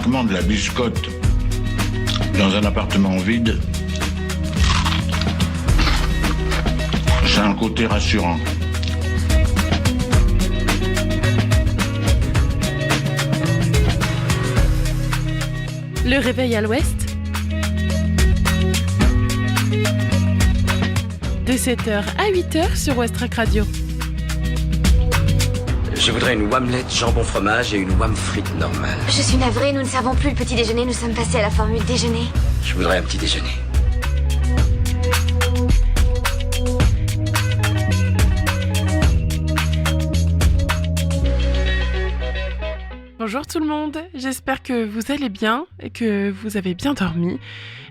craquement de la biscotte dans un appartement vide, c'est un côté rassurant. Le réveil à l'ouest, de 7h à 8h sur Westrack Radio. Je voudrais une omelette jambon fromage et une wham frite normale. Je suis navrée, nous ne servons plus le petit déjeuner, nous sommes passés à la formule déjeuner. Je voudrais un petit déjeuner. Bonjour tout le monde, j'espère que vous allez bien et que vous avez bien dormi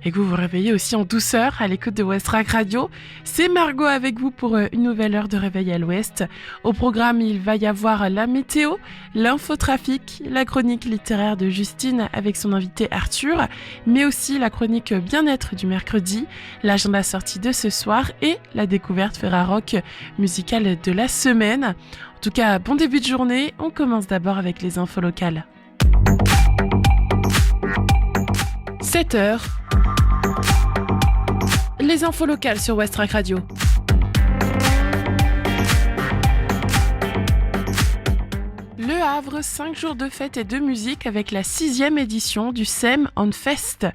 et que vous vous réveillez aussi en douceur à l'écoute de Westrack Radio. C'est Margot avec vous pour une nouvelle heure de réveil à l'ouest. Au programme, il va y avoir la météo, l'infotrafic, la chronique littéraire de Justine avec son invité Arthur, mais aussi la chronique bien-être du mercredi, l'agenda sortie de ce soir et la découverte Ferrarock musicale de la semaine. En tout cas, bon début de journée, on commence d'abord avec les infos locales. 7h. Les infos locales sur Westrack Radio. Le Havre, 5 jours de fête et de musique avec la 6e édition du SEM On Fest.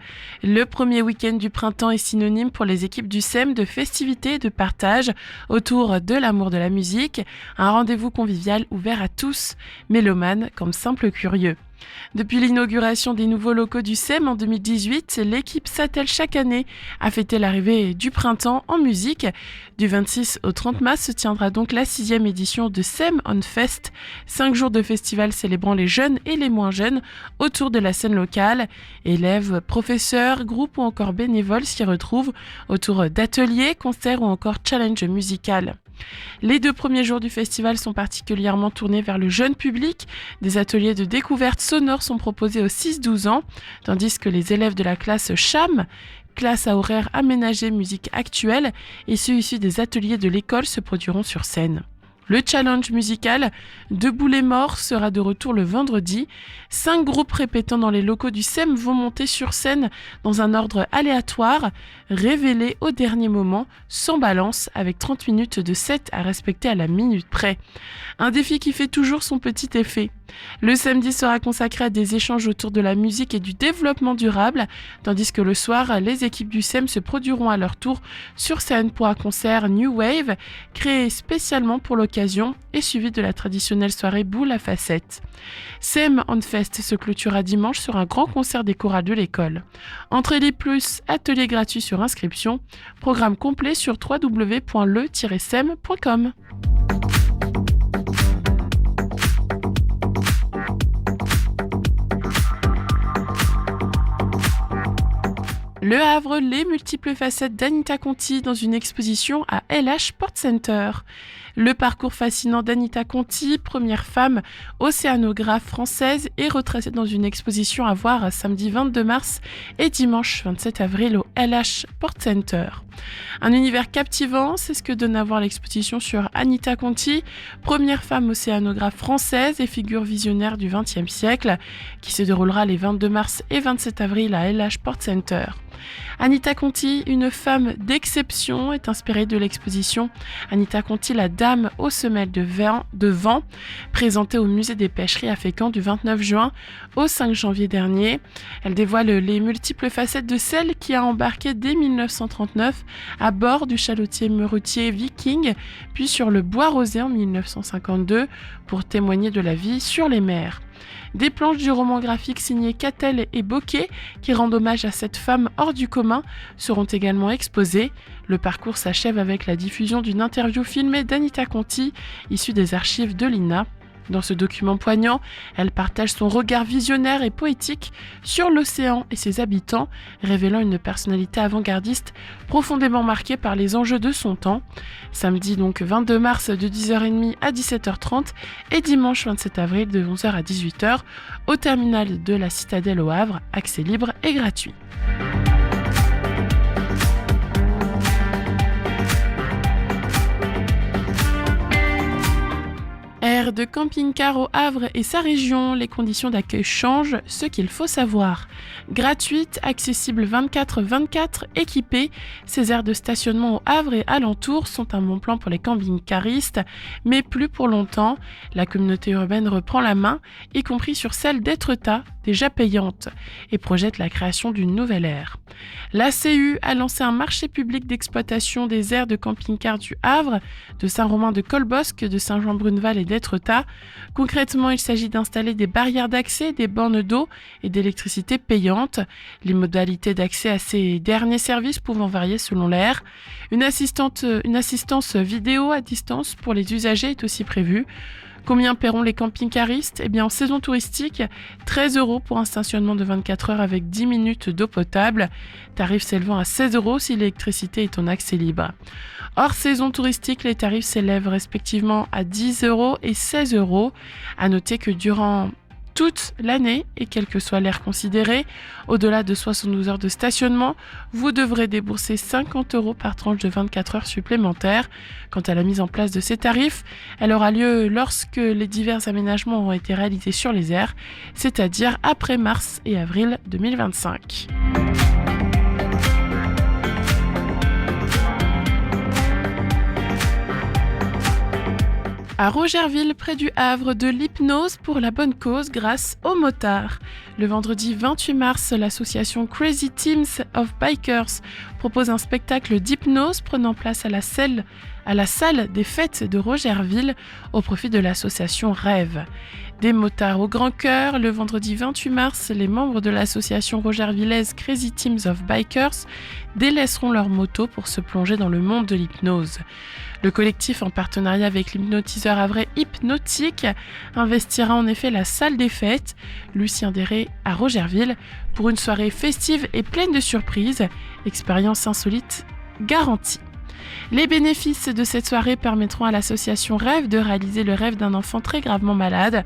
Le premier week-end du printemps est synonyme pour les équipes du SEM de festivités et de partage autour de l'amour de la musique. Un rendez-vous convivial ouvert à tous, mélomanes comme simples curieux. Depuis l'inauguration des nouveaux locaux du SEM en 2018, l'équipe s'attelle chaque année à fêter l'arrivée du printemps en musique. Du 26 au 30 mars se tiendra donc la 6e édition de SEM On Fest, 5 jours de festival célébrant les jeunes et les moins jeunes autour de la scène locale. Élèves, professeurs, groupes ou encore bénévoles s'y retrouvent autour d'ateliers, concerts ou encore challenges musical. Les 2 premiers jours du festival sont particulièrement tournés vers le jeune public. Des ateliers de découverte sonore sont proposés aux 6-12 ans, tandis que les élèves de la classe CHAM, classe à horaire aménagé musique actuelle, et ceux issus des ateliers de l'école se produiront sur scène. Le challenge musical Debout les morts sera de retour le vendredi. 5 groupes répétant dans les locaux du SEM vont monter sur scène dans un ordre aléatoire, révélé au dernier moment, sans balance, avec 30 minutes de set à respecter à la minute près. Un défi qui fait toujours son petit effet. Le samedi sera consacré à des échanges autour de la musique et du développement durable, tandis que le soir, les équipes du SEM se produiront à leur tour sur scène pour un concert New Wave, créé spécialement pour l'occasion et suivi de la traditionnelle soirée boule à facettes. SEM On Fest se clôturera dimanche sur un grand concert des chorales de l'école. Entrée libre plus, atelier gratuit sur inscription, programme complet sur www.le-sem.com. Le Havre, les multiples facettes d'Anita Conti dans une exposition à LH Sport Center. Le parcours fascinant d'Anita Conti, première femme océanographe française, est retracé dans une exposition à voir samedi 22 mars et dimanche 27 avril au LH Sport Center. Un univers captivant, c'est ce que donne à voir l'exposition sur Anita Conti, première femme océanographe française et figure visionnaire du XXe siècle, qui se déroulera les 22 mars et 27 avril à LH Sport Center. Anita Conti, une femme d'exception, est inspirée de l'exposition Anita Conti, la dame aux semelles de vent, présentée au musée des pêcheries à Fécamp du 29 juin au 5 janvier dernier. Elle dévoile les multiples facettes de celle qui a embarqué dès 1939 à bord du chalutier routier Viking, puis sur le Bois Rosé en 1952 pour témoigner de la vie sur les mers. Des planches du roman graphique signé Cattel et Bocquet, qui rendent hommage à cette femme hors du commun, seront également exposées. Le parcours s'achève avec la diffusion d'une interview filmée d'Anita Conti, issue des archives de l'INA. Dans ce document poignant, elle partage son regard visionnaire et poétique sur l'océan et ses habitants, révélant une personnalité avant-gardiste profondément marquée par les enjeux de son temps. Samedi donc 22 mars de 10h30 à 17h30 et dimanche 27 avril de 11h à 18h au terminal de la Citadelle au Havre, accès libre et gratuit. Aire de camping-car au Havre et sa région, les conditions d'accueil changent, ce qu'il faut savoir. Gratuite, accessible 24/24, équipée, ces aires de stationnement au Havre et alentours sont un bon plan pour les camping-caristes, mais plus pour longtemps. La communauté urbaine reprend la main, y compris sur celle d'Étretat, déjà payante, et projette la création d'une nouvelle aire. L'ACU a lancé un marché public d'exploitation des aires de camping-car du Havre, de Saint-Romain-de-Colbosc, de Saint-Jean-Bruneval et d'Étretat. Concrètement, il s'agit d'installer des barrières d'accès, des bornes d'eau et d'électricité payantes. Les modalités d'accès à ces derniers services pouvant varier selon l'aire. Une assistance vidéo à distance pour les usagers est aussi prévue. Combien paieront les camping-caristes ? Eh bien, en saison touristique, 13 € pour un stationnement de 24 heures avec 10 minutes d'eau potable. Tarif s'élevant à 16 € si l'électricité est en accès libre. Hors saison touristique, les tarifs s'élèvent respectivement à 10 € et 16 €. À noter que durant toute l'année, et quelle que soit l'aire considérée, au-delà de 72 heures de stationnement, vous devrez débourser 50 € par tranche de 24 heures supplémentaires. Quant à la mise en place de ces tarifs, elle aura lieu lorsque les divers aménagements auront été réalisés sur les aires, c'est-à-dire après mars et avril 2025. À Rogerville, près du Havre, de l'hypnose pour la bonne cause grâce aux motards. Le vendredi 28 mars, l'association Crazy Teams of Bikers propose un spectacle d'hypnose prenant place à la salle des fêtes de Rogerville au profit de l'association Rêve. Des motards au grand cœur, le vendredi 28 mars, les membres de l'association rogervillaise Crazy Teams of Bikers délaisseront leur moto pour se plonger dans le monde de l'hypnose. Le collectif, en partenariat avec l'hypnotiseur havrais Hypnotique, investira en effet la salle des fêtes, Lucien Déré à Rogerville, pour une soirée festive et pleine de surprises, expérience insolite garantie. Les bénéfices de cette soirée permettront à l'association Rêve de réaliser le rêve d'un enfant très gravement malade.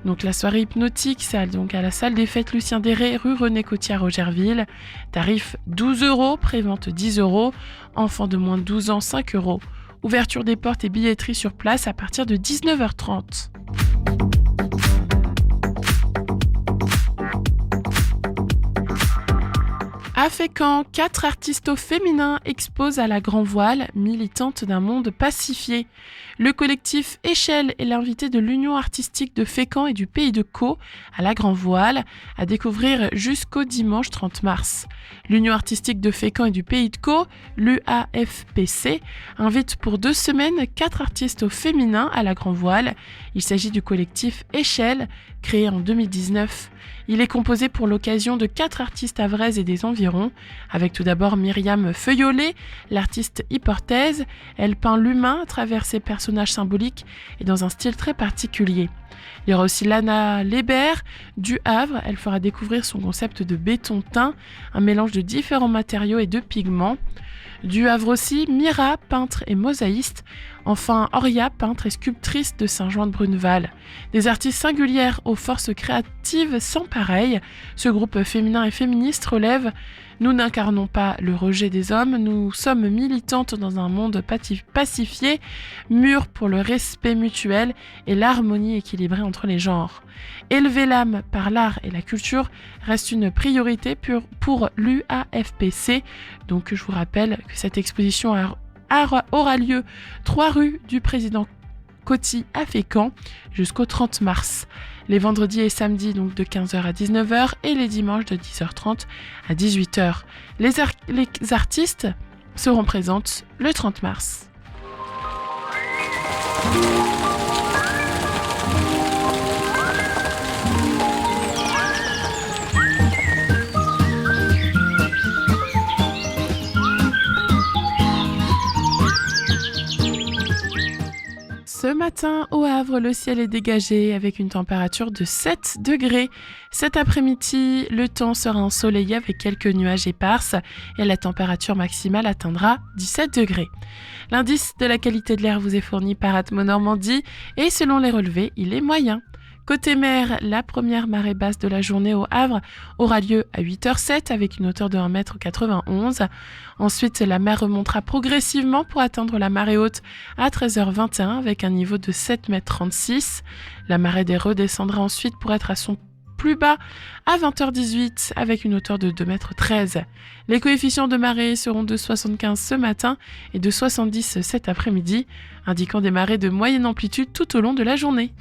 Donc la soirée hypnotique, c'est donc à la salle des fêtes Lucien Déré, rue René Cotier à Rogerville. Tarif 12 €, prévente 10 €, enfants de moins de 12 ans 5 €. Ouverture des portes et billetterie sur place à partir de 19h30. À Fécamp, 4 artistes féminins exposent à la Grand Voile, militantes d'un monde pacifié. Le collectif Échelle est l'invité de l'Union artistique de Fécamp et du Pays de Caux à la Grand Voile, à découvrir jusqu'au dimanche 30 mars. L'Union artistique de Fécamp et du Pays de Caux, l'UAFPC, invite pour 2 semaines 4 artistes féminins à la Grand Voile. Il s'agit du collectif Échelle, créé en 2019. Il est composé pour l'occasion de 4 artistes havraises et des environs, avec tout d'abord Myriam Feuillolet, l'artiste hyportaise. Elle peint l'humain à travers ses personnages symboliques et dans un style très particulier. Il y aura aussi Lana Lébert du Havre. Elle fera découvrir son concept de béton teint, un mélange de différents matériaux et de pigments. Du Havre aussi, Mira, peintre et mosaïste. Enfin, Oria, peintre et sculptrice de Saint-Jean-de-Bruneval. Des artistes singulières aux forces créatives sans pareil. Ce groupe féminin et féministe relève « Nous n'incarnons pas le rejet des hommes, nous sommes militantes dans un monde pacifié, mûr pour le respect mutuel et l'harmonie équilibrée entre les genres. Élever l'âme par l'art et la culture reste une priorité pour l'UAFPC. » Donc je vous rappelle que cette exposition aura lieu 3 rue du Président Coty à Fécamp jusqu'au 30 mars. Les vendredis et samedis donc de 15h à 19h et les dimanches de 10h30 à 18h. Les artistes seront présentes le 30 mars. Ce matin, au Havre, le ciel est dégagé avec une température de 7 degrés. Cet après-midi, le temps sera ensoleillé avec quelques nuages éparses et la température maximale atteindra 17 degrés. L'indice de la qualité de l'air vous est fourni par Atmo Normandie et selon les relevés, il est moyen. Côté mer, la première marée basse de la journée au Havre aura lieu à 8h07 avec une hauteur de 1,91 m. Ensuite, la mer remontera progressivement pour atteindre la marée haute à 13h21 avec un niveau de 7,36 m. La marée des redescendra ensuite pour être à son plus bas à 20h18 avec une hauteur de 2,13 m. Les coefficients de marée seront de 75 ce matin et de 70 cet après-midi, indiquant des marées de moyenne amplitude tout au long de la journée.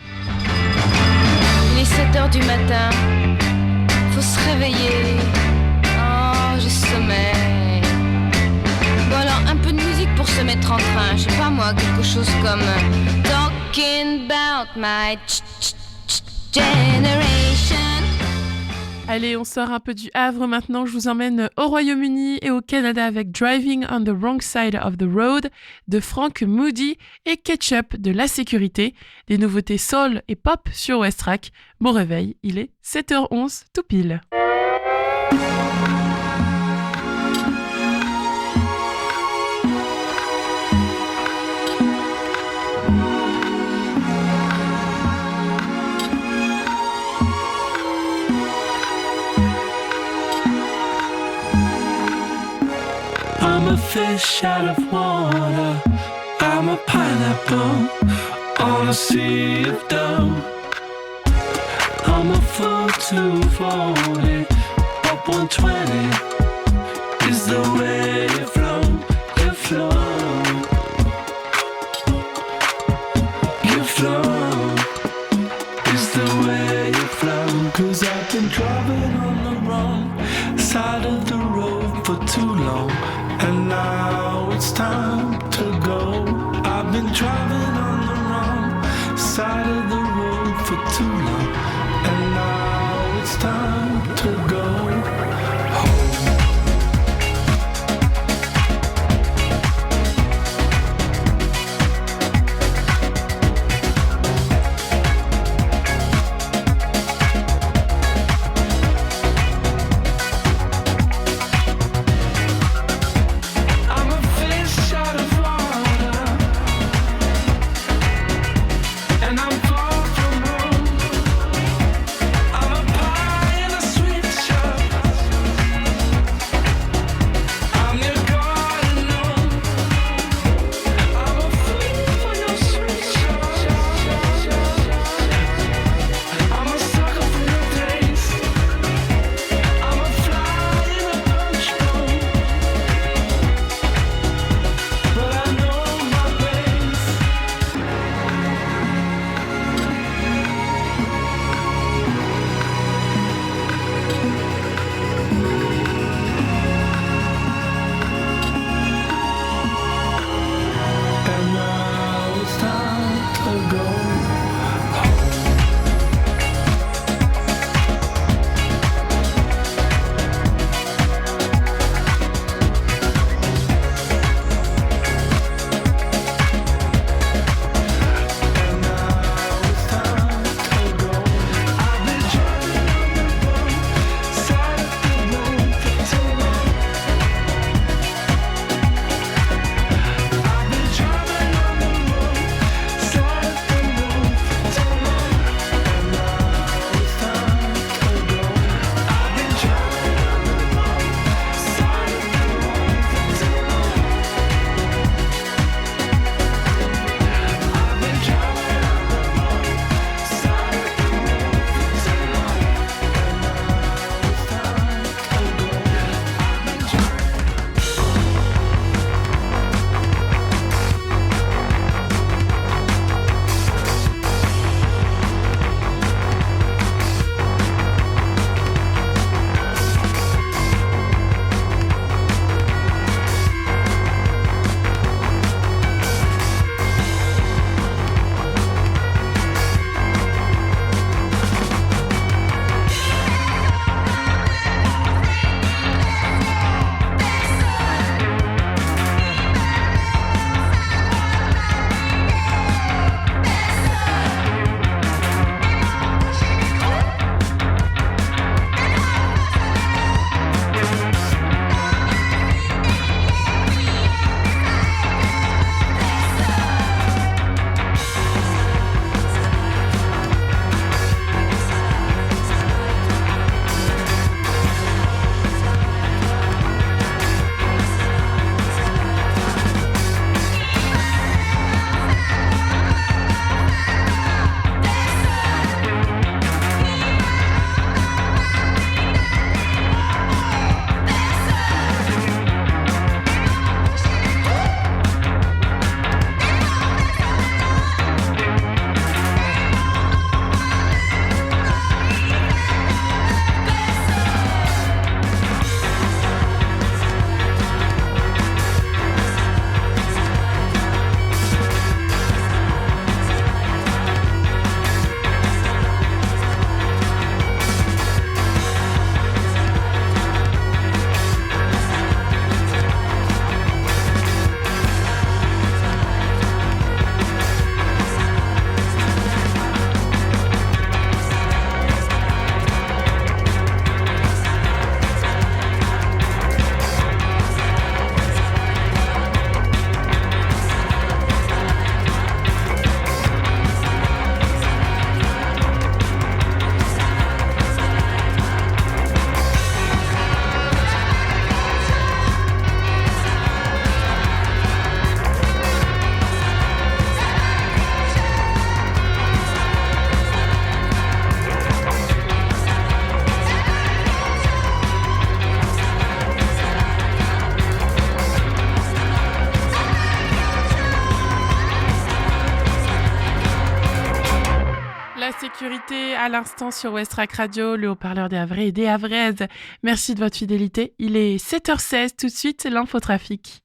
Il est 7h du matin, faut se réveiller, oh j'ai sommeil. Bon alors un peu de musique pour se mettre en train, je sais pas moi, quelque chose comme Talking about my generation. Allez, on sort un peu du Havre maintenant, je vous emmène au Royaume-Uni et au Canada avec Driving on the Wrong Side of the Road de Frank Moody et Ketchup de La Sécurité, des nouveautés soul et pop sur Westrack. Bon réveil, il est 7h11 tout pile. I'm a fish out of water, I'm a pineapple on a sea of dough. I'm a fool to 40, up 120 is the way you flow, you flow, you flow, is the way you flow. 'Cause I've been driving on the wrong side of the road for too long, and now it's time to go. I've been driving on the wrong side of the road for too long, and now it's time to go home. And I'm far from home. vérité à l'instant sur Westrack Radio, le haut-parleur des Havrais et des Havraises. Merci de votre fidélité. Il est 7h16, tout de suite, l'infotrafic.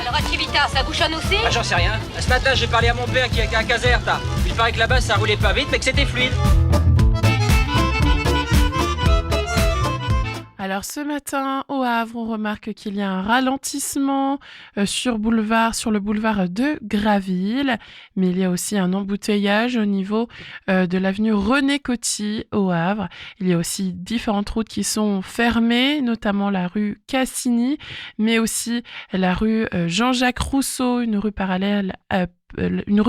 Alors à Civita, ça bouchonne aussi? Ah, j'en sais rien. Ce matin, j'ai parlé à mon père qui est à Caserta. Il paraît que là-bas, ça roulait pas vite, mais que c'était fluide. Alors ce matin, au Havre, on remarque qu'il y a un ralentissement sur le boulevard de Graville, mais il y a aussi un embouteillage au niveau de l'avenue René Coty au Havre. Il y a aussi différentes routes qui sont fermées, notamment la rue Cassini, mais aussi la rue Jean-Jacques Rousseau, une rue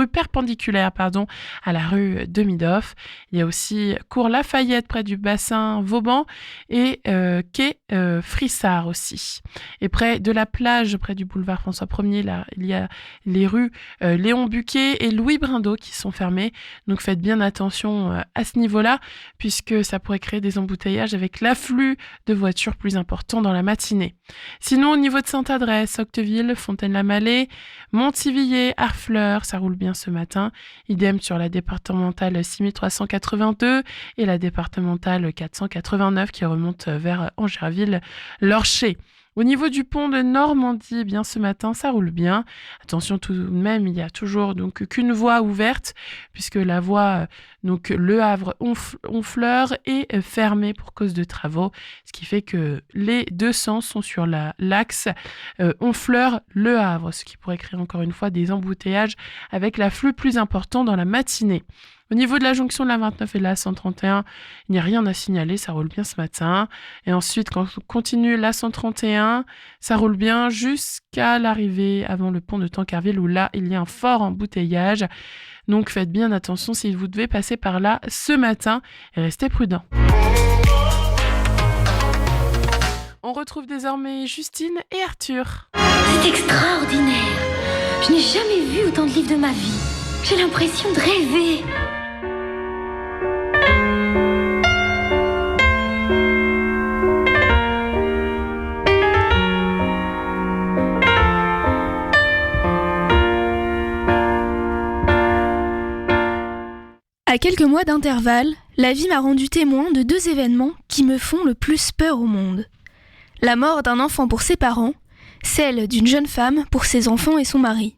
perpendiculaire à la rue de Midoff. Il y a aussi cours Lafayette près du bassin Vauban et quai Frissard aussi. Et près de la plage, près du boulevard François 1er, là, il y a les rues Léon Buquet et Louis Brindeau qui sont fermées. Donc faites bien attention à ce niveau-là, puisque ça pourrait créer des embouteillages avec l'afflux de voitures plus important dans la matinée. Sinon, au niveau de Sainte-Adresse, Octeville, Fontaine-la-Mallée, Montivilliers, Harfleur, ça roule bien ce matin. Idem sur la départementale 6382 et la départementale 489 qui remonte vers Angéraville-Lorcher. Au niveau du pont de Normandie, bien ce matin, ça roule bien. Attention tout de même, il y a toujours donc qu'une voie ouverte, puisque la voie donc Le Havre-Honfleur est fermée pour cause de travaux, ce qui fait que les deux sens sont sur l'axe Honfleur-Le Havre, ce qui pourrait créer encore une fois des embouteillages avec l'afflux plus important dans la matinée. Au niveau de la jonction de la 29 et de la 131, il n'y a rien à signaler, ça roule bien ce matin. Et ensuite, quand on continue la 131, ça roule bien jusqu'à l'arrivée avant le pont de Tancarville où là, il y a un fort embouteillage. Donc faites bien attention si vous devez passer par là ce matin et restez prudents. On retrouve désormais Justine et Arthur. C'est extraordinaire. Je n'ai jamais vu autant de livres de ma vie. J'ai l'impression de rêver. À quelques mois d'intervalle, la vie m'a rendu témoin de deux événements qui me font le plus peur au monde. La mort d'un enfant pour ses parents, celle d'une jeune femme pour ses enfants et son mari.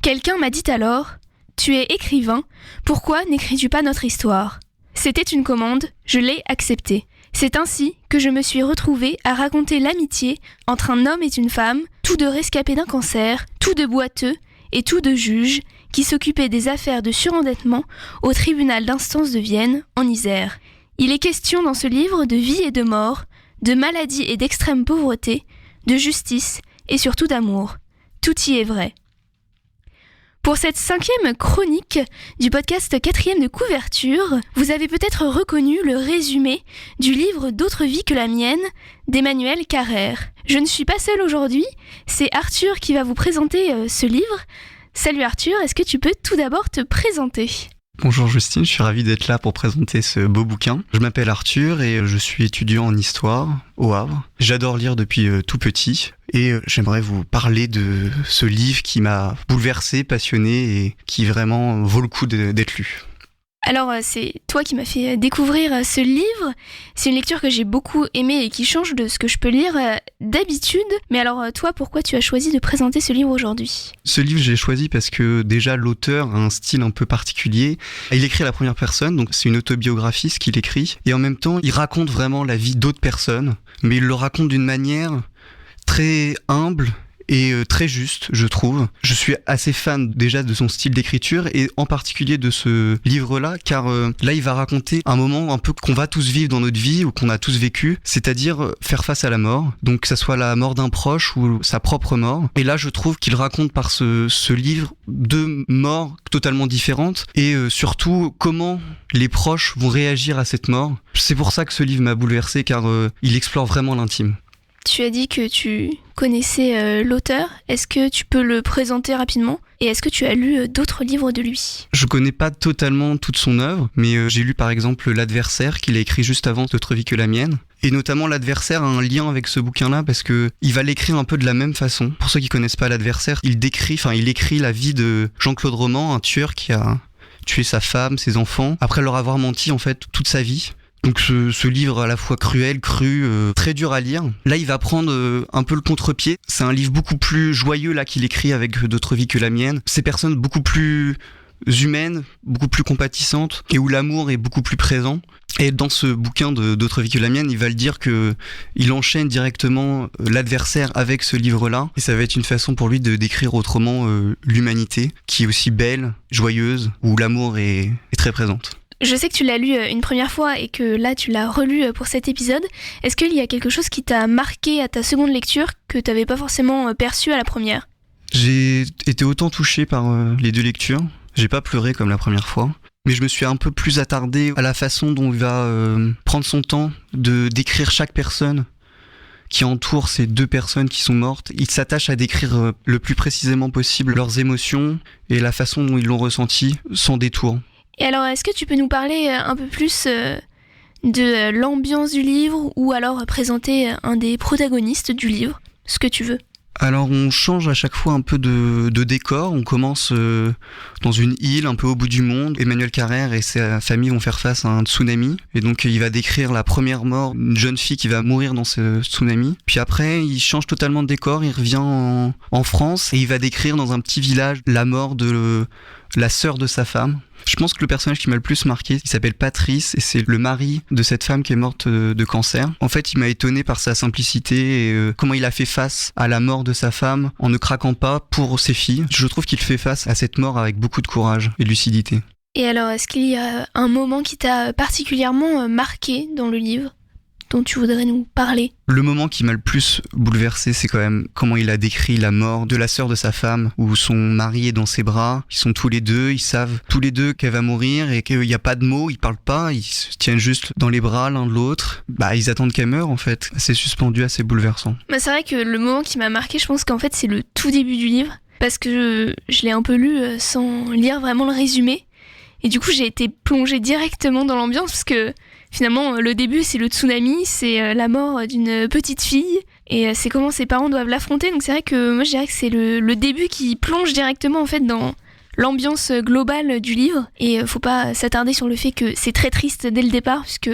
Quelqu'un m'a dit alors « Tu es écrivain, pourquoi n'écris-tu pas notre histoire ?» C'était une commande, je l'ai acceptée. C'est ainsi que je me suis retrouvée à raconter l'amitié entre un homme et une femme, tous deux rescapés d'un cancer, tous deux boiteux et tous deux juges, qui s'occupaient des affaires de surendettement au tribunal d'instance de Vienne, en Isère. Il est question dans ce livre de vie et de mort, de maladie et d'extrême pauvreté, de justice et surtout d'amour. Tout y est vrai. Pour cette 5e chronique du podcast 4e de couverture, vous avez peut-être reconnu le résumé du livre D'autres vies que la mienne d'Emmanuel Carrère. Je ne suis pas seule aujourd'hui, c'est Arthur qui va vous présenter ce livre. Salut Arthur, est-ce que tu peux tout d'abord te présenter ? Bonjour Justine, je suis ravi d'être là pour présenter ce beau bouquin. Je m'appelle Arthur et je suis étudiant en histoire au Havre. J'adore lire depuis tout petit et j'aimerais vous parler de ce livre qui m'a bouleversé, passionné et qui vraiment vaut le coup d'être lu. Alors, c'est toi qui m'as fait découvrir ce livre. C'est une lecture que j'ai beaucoup aimée et qui change de ce que je peux lire d'habitude. Mais alors, toi, pourquoi tu as choisi de présenter ce livre aujourd'hui ? Ce livre, j'ai choisi parce que déjà, l'auteur a un style un peu particulier. Il écrit à la première personne, donc c'est une autobiographie ce qu'il écrit. Et en même temps, il raconte vraiment la vie d'autres personnes. Mais il le raconte d'une manière très humble et très juste, je trouve. Je suis assez fan déjà de son style d'écriture et en particulier de ce livre-là, car là, il va raconter un moment un peu qu'on va tous vivre dans notre vie ou qu'on a tous vécu, c'est-à-dire faire face à la mort, donc que ça soit la mort d'un proche ou sa propre mort. Et là, je trouve qu'il raconte par ce livre deux morts totalement différentes et surtout comment les proches vont réagir à cette mort. C'est pour ça que ce livre m'a bouleversé, car il explore vraiment l'intime. Tu as dit que tu connaissais l'auteur. Est-ce que tu peux le présenter rapidement ? Et est-ce que tu as lu d'autres livres de lui ? Je connais pas totalement toute son œuvre, mais j'ai lu par exemple L'Adversaire qu'il a écrit juste avant D'autres vies que la mienne. Et notamment l'adversaire a un lien avec ce bouquin-là parce que il va l'écrire un peu de la même façon. Pour ceux qui connaissent pas l'adversaire, il écrit la vie de Jean-Claude Roman, un tueur qui a tué sa femme, ses enfants, après leur avoir menti en fait toute sa vie. Donc ce livre à la fois cruel, cru, très dur à lire. Là, il va prendre un peu le contre-pied. C'est un livre beaucoup plus joyeux là qu'il écrit avec D'autres vies que la mienne. Ces personnes beaucoup plus humaines, beaucoup plus compatissantes et où l'amour est beaucoup plus présent. Et dans ce bouquin de D'autres vies que la mienne, il va le dire que il enchaîne directement l'adversaire avec ce livre-là. Et ça va être une façon pour lui de décrire autrement l'humanité, qui est aussi belle, joyeuse, où l'amour est très présente. Je sais que tu l'as lu une première fois et que là tu l'as relu pour cet épisode. Est-ce qu'il y a quelque chose qui t'a marqué à ta seconde lecture que tu n'avais pas forcément perçu à la première ? J'ai été autant touché par les deux lectures. J'ai pas pleuré comme la première fois. Mais je me suis un peu plus attardé à la façon dont il va prendre son temps de décrire chaque personne qui entoure ces deux personnes qui sont mortes. Il s'attache à décrire le plus précisément possible leurs émotions et la façon dont ils l'ont ressenti sans détour. Et alors, est-ce que tu peux nous parler un peu plus de l'ambiance du livre ou alors présenter un des protagonistes du livre, ce que tu veux ? Alors on change à chaque fois un peu de décor. On commence dans une île un peu au bout du monde. Emmanuel Carrère et sa famille vont faire face à un tsunami. Et donc il va décrire la première mort, une jeune fille qui va mourir dans ce tsunami. Puis après il change totalement de décor, il revient en France et il va décrire dans un petit village la mort de la sœur de sa femme. Je pense que le personnage qui m'a le plus marqué, il s'appelle Patrice et c'est le mari de cette femme qui est morte de cancer. En fait, il m'a étonné par sa simplicité et comment il a fait face à la mort de sa femme en ne craquant pas pour ses filles. Je trouve qu'il fait face à cette mort avec beaucoup de courage et de lucidité. Et alors, est-ce qu'il y a un moment qui t'a particulièrement marqué dans le livre dont tu voudrais nous parler ? Le moment qui m'a le plus bouleversé, c'est quand même comment il a décrit la mort de la sœur de sa femme, où son mari est dans ses bras, ils sont tous les deux, ils savent tous les deux qu'elle va mourir et qu'il n'y a pas de mots, ils parlent pas, ils se tiennent juste dans les bras l'un de l'autre. Ils attendent qu'elle meure en fait. C'est suspendu, assez bouleversant. C'est vrai que le moment qui m'a marqué, je pense qu'en fait c'est le tout début du livre, parce que je l'ai un peu lu sans lire vraiment le résumé. Et du coup j'ai été plongée directement dans l'ambiance, parce que finalement, le début, c'est le tsunami, c'est la mort d'une petite fille, et c'est comment ses parents doivent l'affronter. Donc c'est vrai que moi, je dirais que c'est le début qui plonge directement en fait dans l'ambiance globale du livre. Et faut pas s'attarder sur le fait que c'est très triste dès le départ, puisque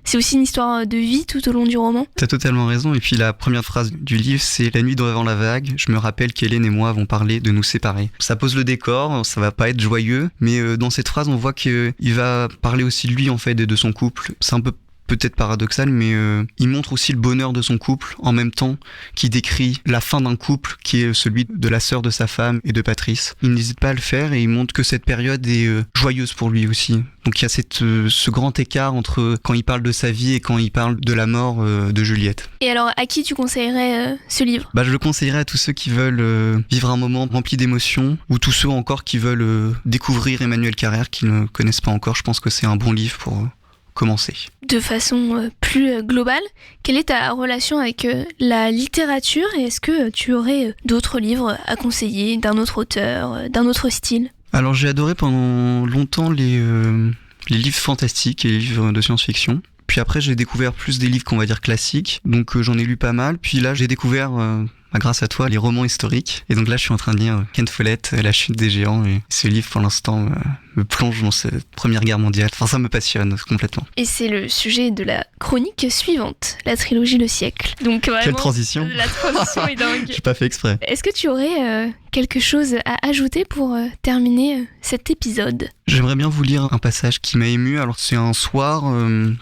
c'est aussi une histoire de vie tout au long du roman. T'as totalement raison. Et puis la première phrase du livre, c'est « La nuit d'avant la vague, je me rappelle qu'Hélène et moi avons parlé de nous séparer ». Ça pose le décor, ça va pas être joyeux, mais dans cette phrase, on voit qu'il va parler aussi de lui en fait et de son couple. C'est un peu peut-être paradoxal, mais il montre aussi le bonheur de son couple en même temps qu'il décrit la fin d'un couple qui est celui de la sœur de sa femme et de Patrice. Il n'hésite pas à le faire et il montre que cette période est joyeuse pour lui aussi. Donc il y a ce grand écart entre quand il parle de sa vie et quand il parle de la mort de Juliette. Et alors, à qui tu conseillerais ce livre ? Je le conseillerais à tous ceux qui veulent vivre un moment rempli d'émotions, ou tous ceux encore qui veulent découvrir Emmanuel Carrère, qui ne connaissent pas encore. Je pense que c'est un bon livre pour commencer. De façon plus globale, quelle est ta relation avec la littérature et est-ce que tu aurais d'autres livres à conseiller, d'un autre auteur, d'un autre style ? Alors j'ai adoré pendant longtemps les livres fantastiques et les livres de science-fiction. Puis après j'ai découvert plus des livres qu'on va dire classiques, donc j'en ai lu pas mal. Puis là j'ai découvert grâce à toi les romans historiques. Et donc là je suis en train de lire Ken Follett, La chute des géants, et ce livre pour l'instant me plonge dans cette Première Guerre mondiale. Enfin ça me passionne complètement. Et c'est le sujet de la chronique suivante, la trilogie Le Siècle. Donc vraiment, quelle transition. La transition est dingue. J'ai pas fait exprès. Est-ce que tu aurais quelque chose à ajouter pour terminer cet épisode ? J'aimerais bien vous lire un passage qui m'a ému. Alors c'est un soir,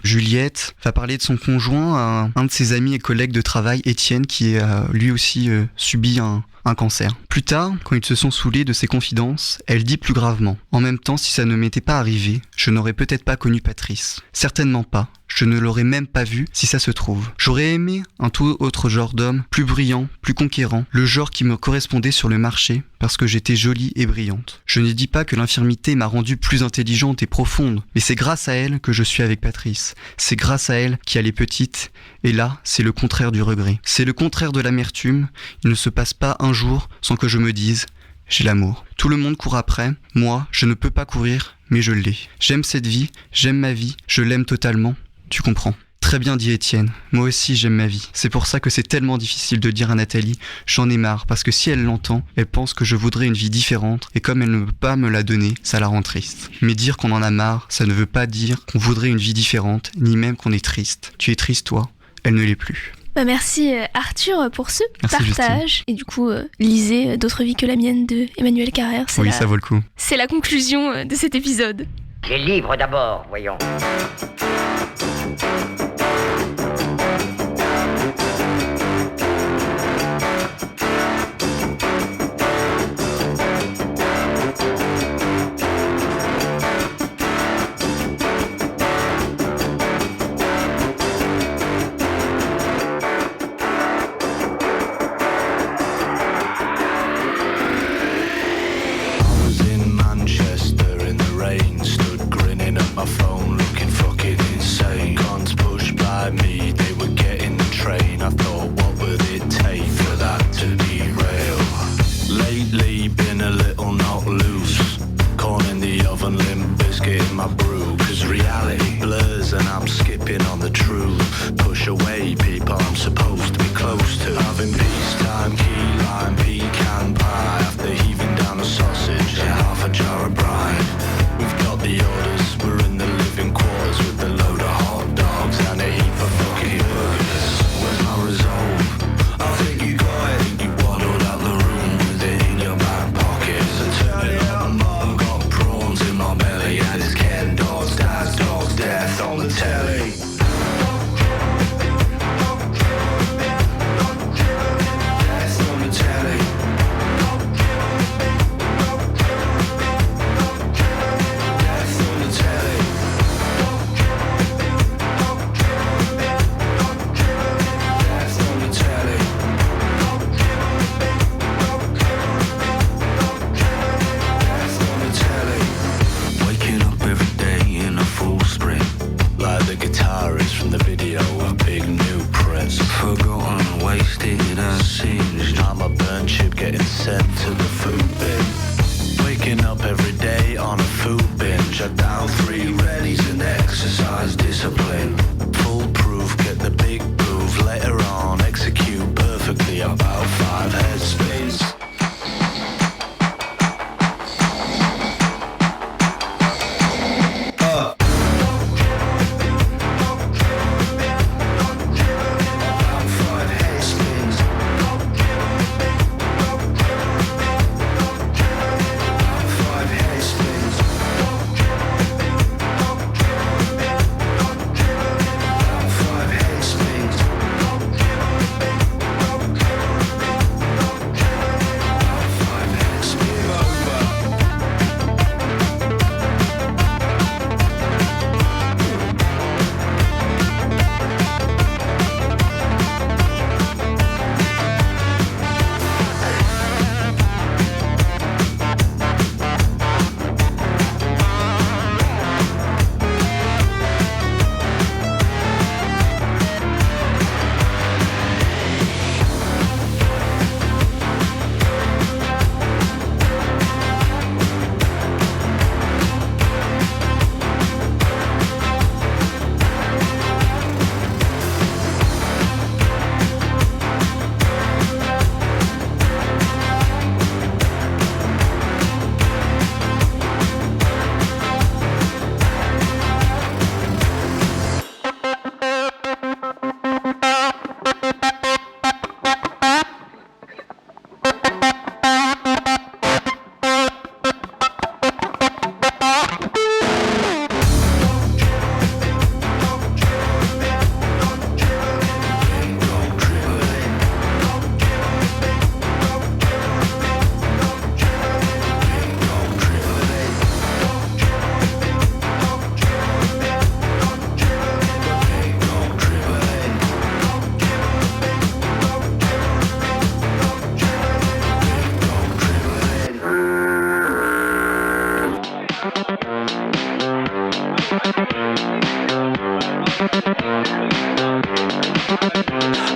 Juliette va parler de son conjoint à un de ses amis et collègues de travail, Étienne, qui a lui aussi subi un cancer. Plus tard, quand ils se sont saoulés de ses confidences, elle dit plus gravement : « En même temps, si ça ne m'était pas arrivé, je n'aurais peut-être pas connu Patrice. Certainement pas. Je ne l'aurais même pas vu si ça se trouve. J'aurais aimé un tout autre genre d'homme, plus brillant, plus conquérant, le genre qui me correspondait sur le marché parce que j'étais jolie et brillante. Je ne dis pas que l'infirmité m'a rendue plus intelligente et profonde, mais c'est grâce à elle que je suis avec Patrice. C'est grâce à elle qui elle est petite, et là, c'est le contraire du regret. C'est le contraire de l'amertume. Il ne se passe pas un jour sans que je me dise « j'ai l'amour ». Tout le monde court après, moi, je ne peux pas courir, mais je l'ai. J'aime cette vie, j'aime ma vie, je l'aime totalement. Tu comprends. Très bien dit Étienne, moi aussi j'aime ma vie. C'est pour ça que c'est tellement difficile de dire à Nathalie « j'en ai marre » parce que si elle l'entend, elle pense que je voudrais une vie différente et comme elle ne peut pas me la donner, ça la rend triste. Mais dire qu'on en a marre, ça ne veut pas dire qu'on voudrait une vie différente, ni même qu'on est triste. Tu es triste toi, elle ne l'est plus. Merci Arthur pour ce Merci partage. Justine. Et du coup, lisez D'autres vies que la mienne de Emmanuel Carrère. Oui, ça vaut le coup. C'est la conclusion de cet épisode. Les livres d'abord, voyons.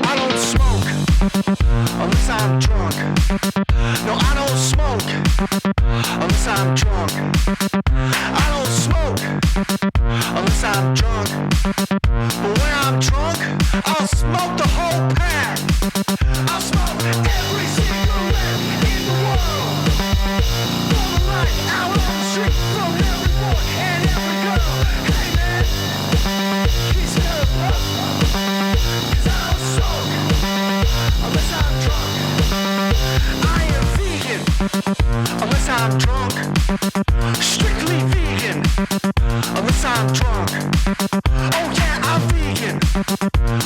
I don't smoke unless I'm drunk. No, I don't smoke unless I'm drunk. I don't smoke unless I'm drunk. But when I'm drunk I'll smoke the whole pack. I'll smoke every cigarette in the world. For the light out on the street, from every boy and every girl. Hey man, kiss me up, 'cause I don't smoke unless I'm drunk. I am vegan unless I'm drunk. Strictly vegan unless I'm drunk. Oh yeah, I'm vegan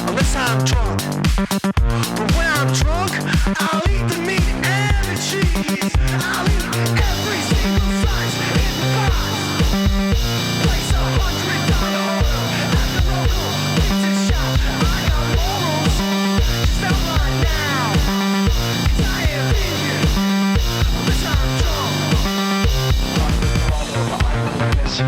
unless I'm drunk. But when I'm drunk, I'll eat the meat and the cheese. I'll eat every single slice in the box. Place $100 order at the local pizza shop. I got morals, just outline now. 'Cause I am vegan unless I'm drunk.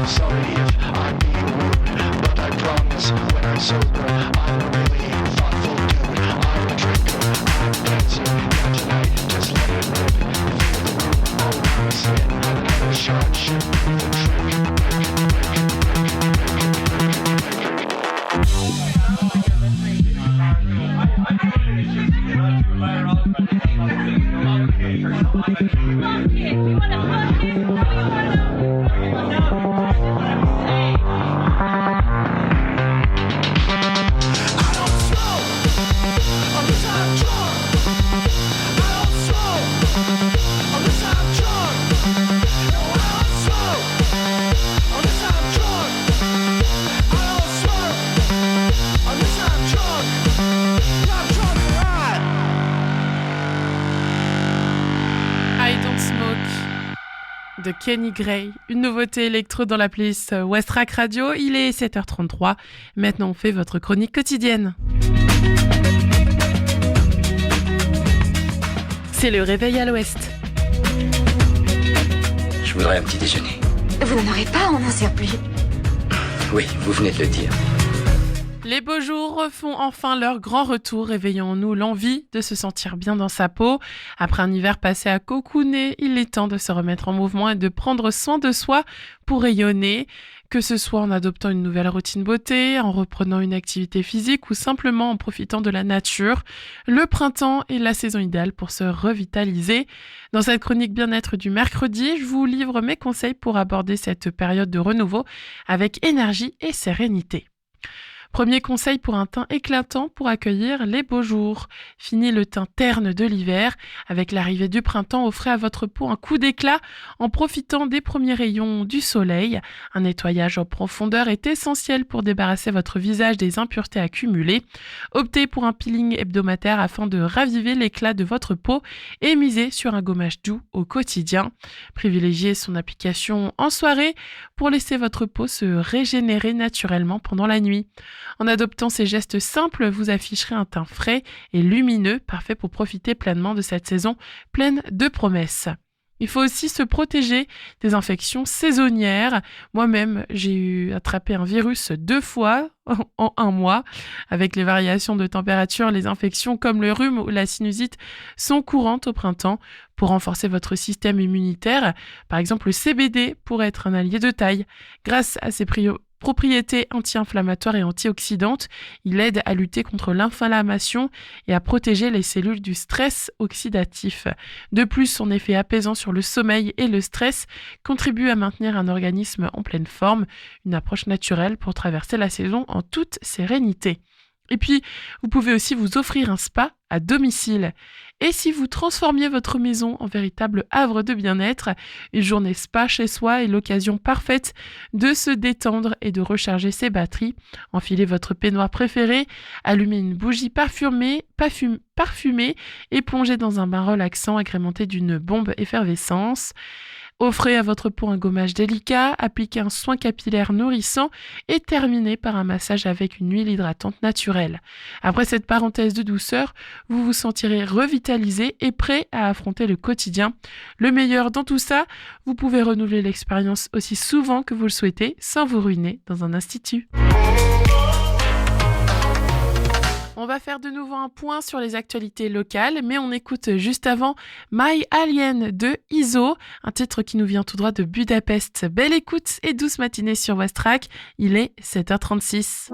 Sorry if I'm being rude, but I promise when I'm sober, I'm a really thoughtful dude. I'm a drinker, I'm a dancer, and tonight just let it rip. Feel the room all around my skin. Another shot should be the de Kenny Gray, une nouveauté électro dans la playlist Westrack Radio. Il est 7h33. Maintenant, on fait votre chronique quotidienne. C'est le réveil à l'ouest. Je voudrais un petit déjeuner. Vous n'en aurez pas, on n'en sert plus. Oui, vous venez de le dire. Les beaux jours font enfin leur grand retour, réveillant en nous l'envie de se sentir bien dans sa peau. Après un hiver passé à cocooner, il est temps de se remettre en mouvement et de prendre soin de soi pour rayonner. Que ce soit en adoptant une nouvelle routine beauté, en reprenant une activité physique ou simplement en profitant de la nature, le printemps est la saison idéale pour se revitaliser. Dans cette chronique bien-être du mercredi, je vous livre mes conseils pour aborder cette période de renouveau avec énergie et sérénité. Premier conseil pour un teint éclatant pour accueillir les beaux jours. Fini le teint terne de l'hiver. Avec l'arrivée du printemps, offrez à votre peau un coup d'éclat en profitant des premiers rayons du soleil. Un nettoyage en profondeur est essentiel pour débarrasser votre visage des impuretés accumulées. Optez pour un peeling hebdomadaire afin de raviver l'éclat de votre peau et misez sur un gommage doux au quotidien. Privilégiez son application en soirée pour laisser votre peau se régénérer naturellement pendant la nuit. En adoptant ces gestes simples, vous afficherez un teint frais et lumineux, parfait pour profiter pleinement de cette saison pleine de promesses. Il faut aussi se protéger des infections saisonnières. Moi-même, j'ai attrapé un virus 2 fois en 1 mois. Avec les variations de température, les infections comme le rhume ou la sinusite sont courantes au printemps. Pour renforcer votre système immunitaire, par exemple, le CBD pourrait être un allié de taille. Grâce à ses propriétés anti-inflammatoires et antioxydantes, il aide à lutter contre l'inflammation et à protéger les cellules du stress oxydatif. De plus, son effet apaisant sur le sommeil et le stress contribue à maintenir un organisme en pleine forme, une approche naturelle pour traverser la saison en toute sérénité. Et puis, vous pouvez aussi vous offrir un spa à domicile. Et si vous transformiez votre maison en véritable havre de bien-être, une journée spa chez soi est l'occasion parfaite de se détendre et de recharger ses batteries. Enfilez votre peignoir préféré, allumez une bougie parfumée et plongez dans un bain relaxant agrémenté d'une bombe effervescence. Offrez à votre peau un gommage délicat, appliquez un soin capillaire nourrissant et terminez par un massage avec une huile hydratante naturelle. Après cette parenthèse de douceur, vous vous sentirez revitalisé et prêt à affronter le quotidien. Le meilleur dans tout ça, vous pouvez renouveler l'expérience aussi souvent que vous le souhaitez sans vous ruiner dans un institut. On va faire de nouveau un point sur les actualités locales, mais on écoute juste avant My Alien de Iso, un titre qui nous vient tout droit de Budapest. Belle écoute et douce matinée sur Westrack, il est 7h36.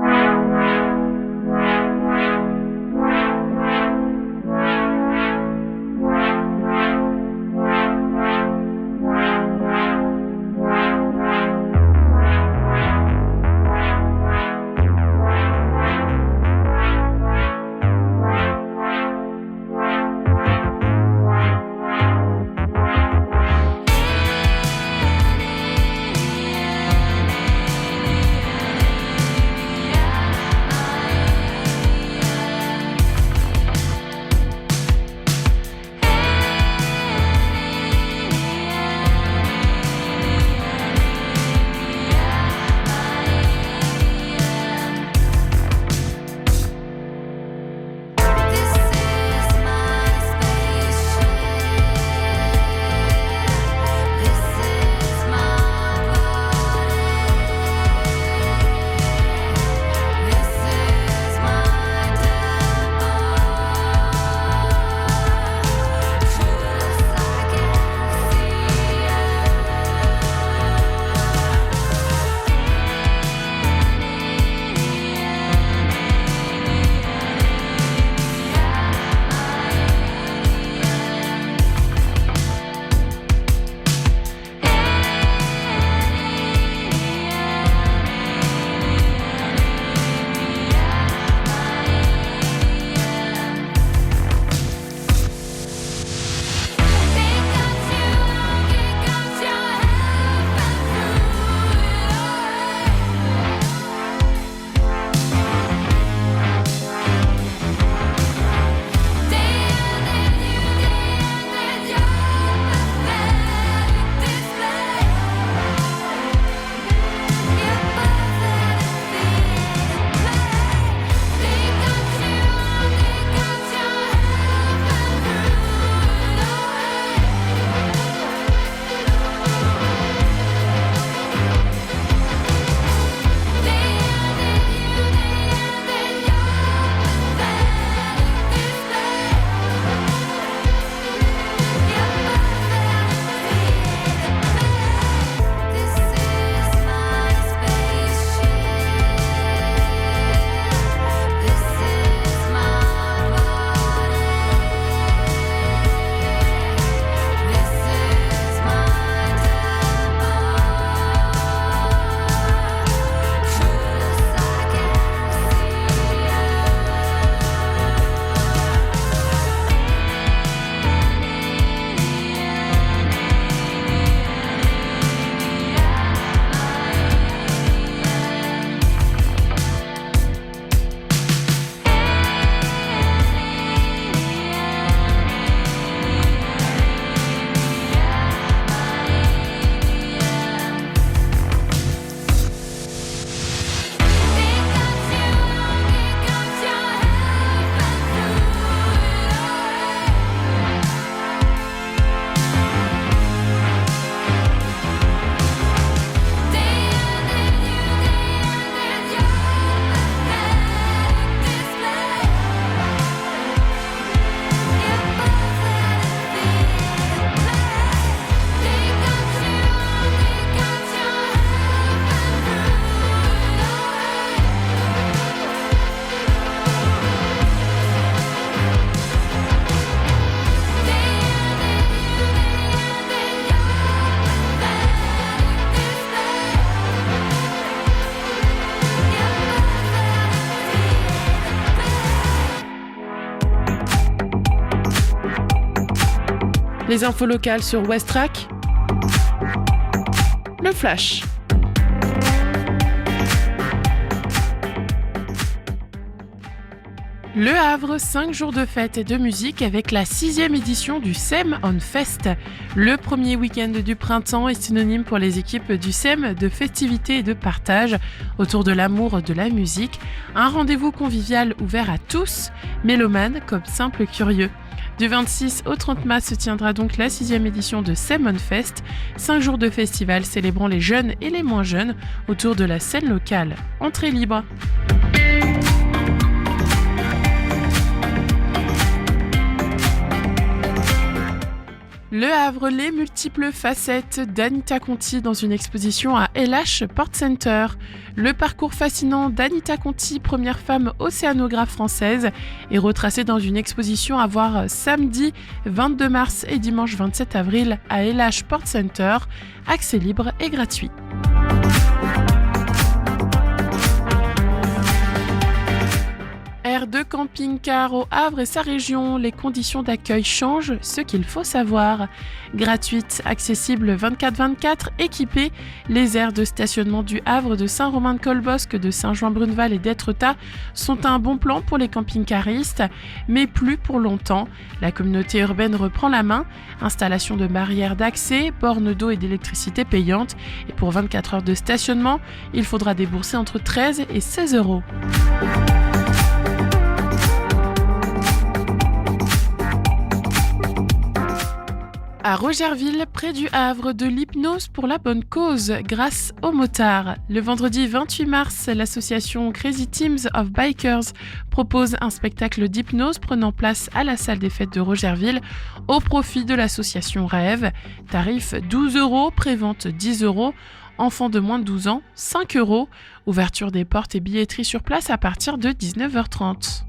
Les infos locales sur Westrack. Le Flash. Le Havre, 5 jours de fête et de musique avec la 6e édition du SEM On Fest. Le premier week-end du printemps est synonyme pour les équipes du SEM de festivité et de partage autour de l'amour de la musique. Un rendez-vous convivial ouvert à tous, mélomanes comme simples curieux. Du 26 au 30 mars se tiendra donc la 6e édition de SEM On Fest, 5 jours de festival célébrant les jeunes et les moins jeunes autour de la scène locale. Entrée libre. Le Havre, les multiples facettes d'Anita Conti dans une exposition à LH Port Center. Le parcours fascinant d'Anita Conti, première femme océanographe française, est retracé dans une exposition à voir samedi 22 mars et dimanche 27 avril à LH Port Center. Accès libre et gratuit. Aire de camping-car au Havre et sa région, les conditions d'accueil changent, ce qu'il faut savoir. Gratuite, accessible 24/24, équipée, les aires de stationnement du Havre, de Saint-Romain-de-Colbosc, de Saint-Jean-Bruneval et d'Étretat sont un bon plan pour les camping-caristes, mais plus pour longtemps. La communauté urbaine reprend la main, installation de barrières d'accès, bornes d'eau et d'électricité payantes, et pour 24 heures de stationnement, il faudra débourser entre 13 et 16 €. À Rogerville, près du Havre, de l'hypnose pour la bonne cause, grâce aux motards. Le vendredi 28 mars, l'association Crazy Teams of Bikers propose un spectacle d'hypnose prenant place à la salle des fêtes de Rogerville au profit de l'association Rêve. Tarif 12 €, prévente 10 €, enfants de moins de 12 ans 5 €, ouverture des portes et billetterie sur place à partir de 19h30.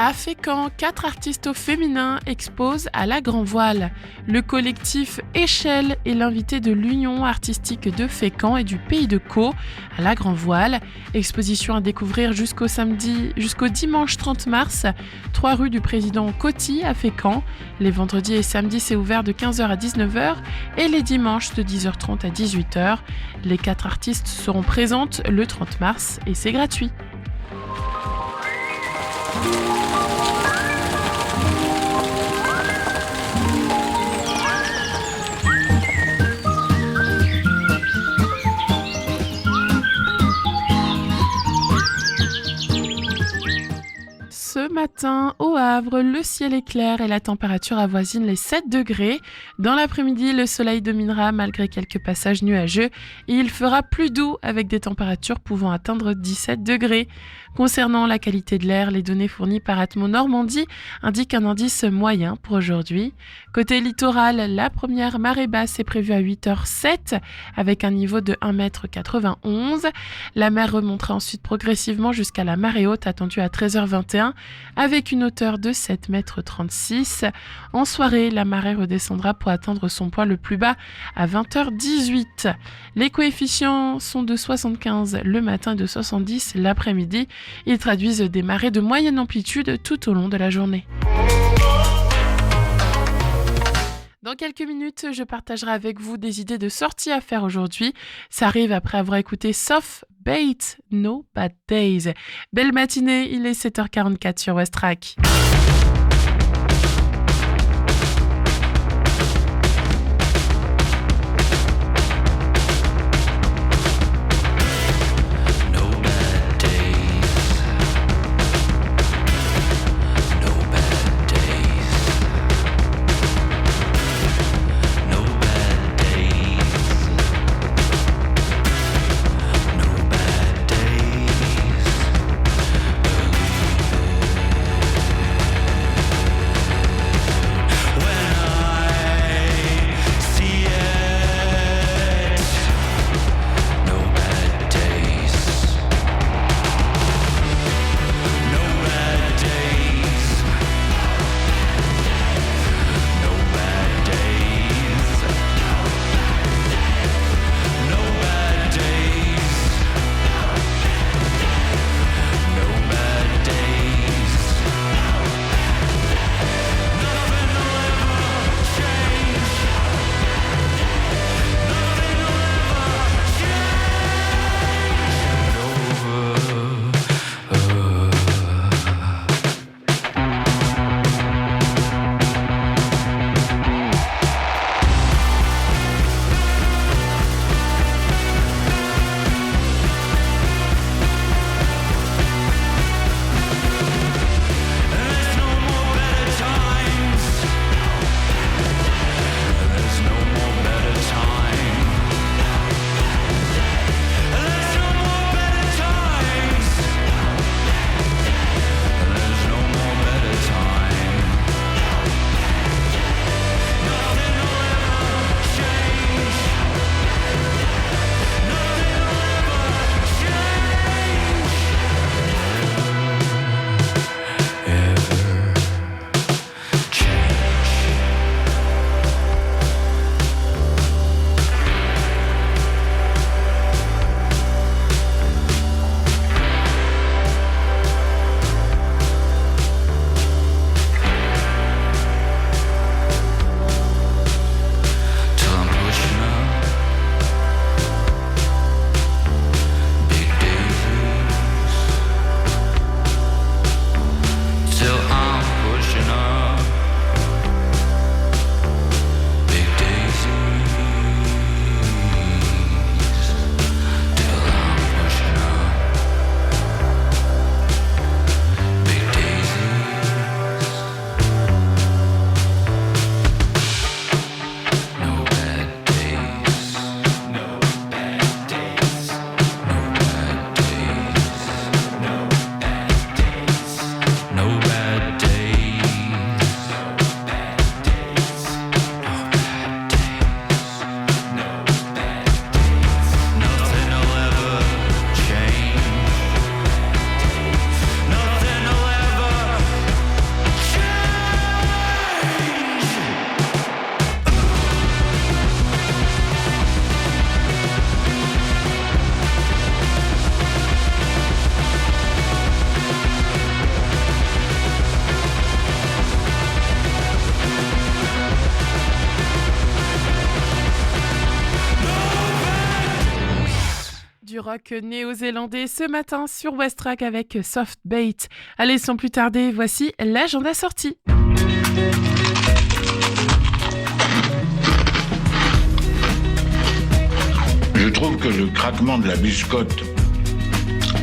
À Fécamp, 4 artistes féminins exposent à la Grand Voile. Le collectif Échelle est l'invité de l'Union artistique de Fécamp et du Pays de Caux à la Grand Voile. Exposition à découvrir jusqu'au dimanche 30 mars, 3 rue du Président Coty à Fécamp. Les vendredis et samedis, c'est ouvert de 15h à 19h et les dimanches de 10h30 à 18h. Les 4 artistes seront présentes le 30 mars et c'est gratuit. Ce matin, au Havre, le ciel est clair et la température avoisine les 7 degrés. Dans l'après-midi, le soleil dominera malgré quelques passages nuageux et il fera plus doux avec des températures pouvant atteindre 17 degrés. Concernant la qualité de l'air, les données fournies par Atmo Normandie indiquent un indice moyen pour aujourd'hui. Côté littoral, la première marée basse est prévue à 8h07 avec un niveau de 1,91 m. La mer remontera ensuite progressivement jusqu'à la marée haute attendue à 13h21 avec une hauteur de 7,36 m. En soirée, la marée redescendra pour atteindre son point le plus bas à 20h18. Les coefficients sont de 75 le matin et de 70 l'après-midi. Ils traduisent des marées de moyenne amplitude tout au long de la journée. Dans quelques minutes, je partagerai avec vous des idées de sorties à faire aujourd'hui. Ça arrive après avoir écouté Soft Bait, No Bad Days. Belle matinée, il est 7h44 sur Westrack. rock néo-zélandais ce matin sur Westrack avec Soft Bait. Allez, sans plus tarder, voici l'agenda sortie. Je trouve que le craquement de la biscotte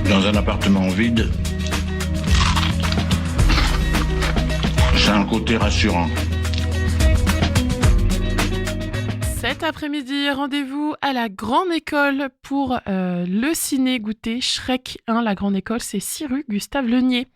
dans un appartement vide, c'est un côté rassurant. Cet après-midi, rendez-vous à la Grande École pour le ciné-goûter Shrek 1. La Grande École, c'est 6 rue Gustave Lenier.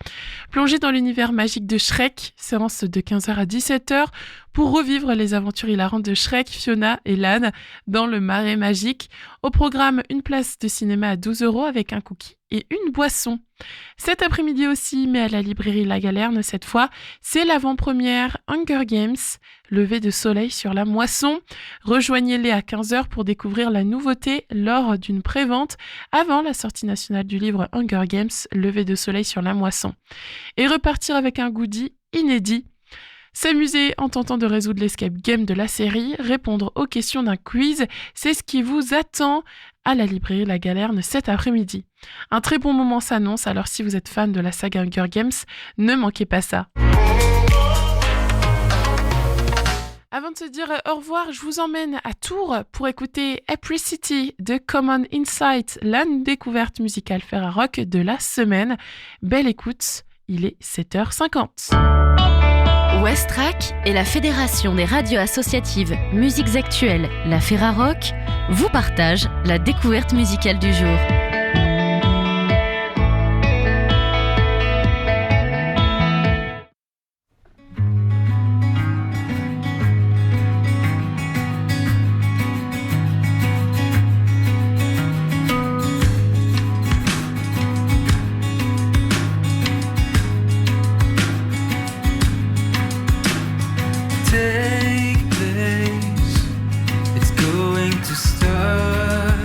Plongez dans l'univers magique de Shrek, séance de 15h à 17h pour revivre les aventures hilarantes de Shrek, Fiona et l'âne dans le marais magique. Au programme, une place de cinéma à 12 € avec un cookie et une boisson. Cet après-midi aussi, mais à la librairie La Galerne cette fois, c'est l'avant-première Hunger Games, lever de soleil sur la moisson. Rejoignez-les à 15h pour découvrir la nouveauté lors d'une prévente avant la sortie nationale du livre Hunger Games, lever de soleil sur la moisson. Et repartir avec un goodie inédit. S'amuser en tentant de résoudre l'escape game de la série, répondre aux questions d'un quiz, c'est ce qui vous attend à la librairie La Galerne cet après-midi. Un très bon moment s'annonce, alors si vous êtes fan de la saga Hunger Games, ne manquez pas ça. Avant de se dire au revoir, je vous emmène à Tours pour écouter Apricity de Common Insight, la découverte musicale Ferrarock de la semaine. Belle écoute, il est 7h50. Westrack et la Fédération des radios associatives Musiques Actuelles, la Ferrarock, vous partagent la découverte musicale du jour. It's going to start.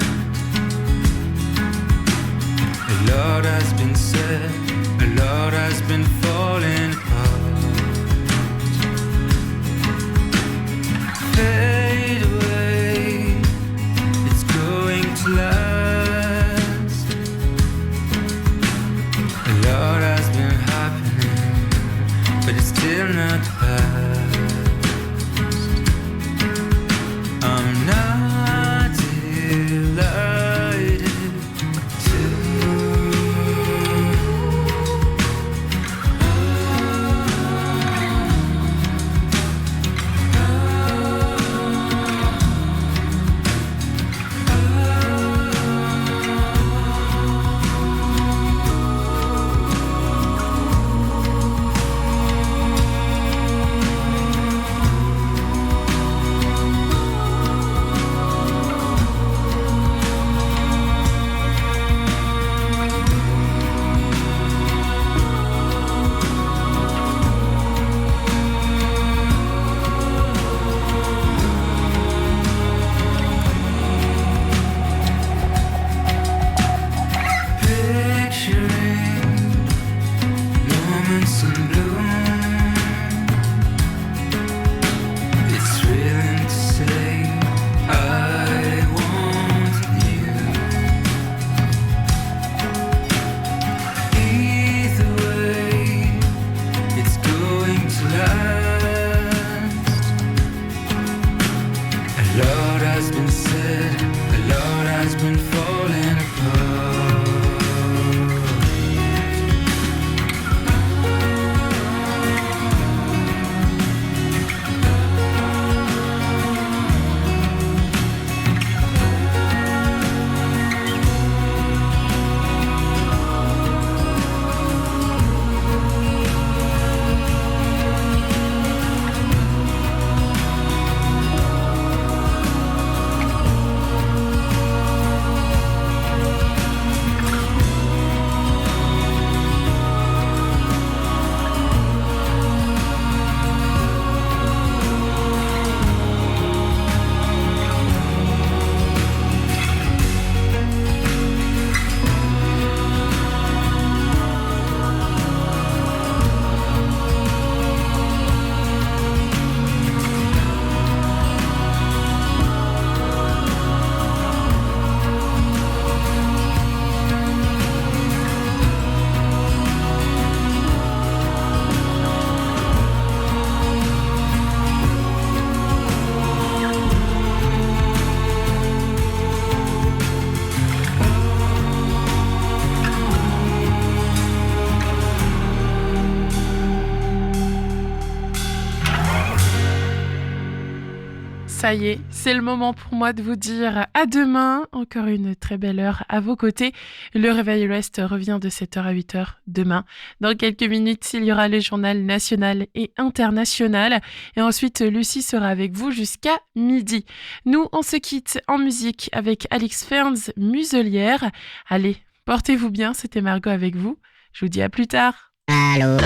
ça y est, c'est le moment pour moi de vous dire à demain. Encore une très belle heure à vos côtés. Le Réveil Ouest revient de 7h à 8h demain. Dans quelques minutes, il y aura le journal national et international. Et ensuite, Lucie sera avec vous jusqu'à midi. Nous, on se quitte en musique avec Alix Ferns, Muselière. Allez, portez-vous bien, c'était Margot avec vous. Je vous dis à plus tard. Allô.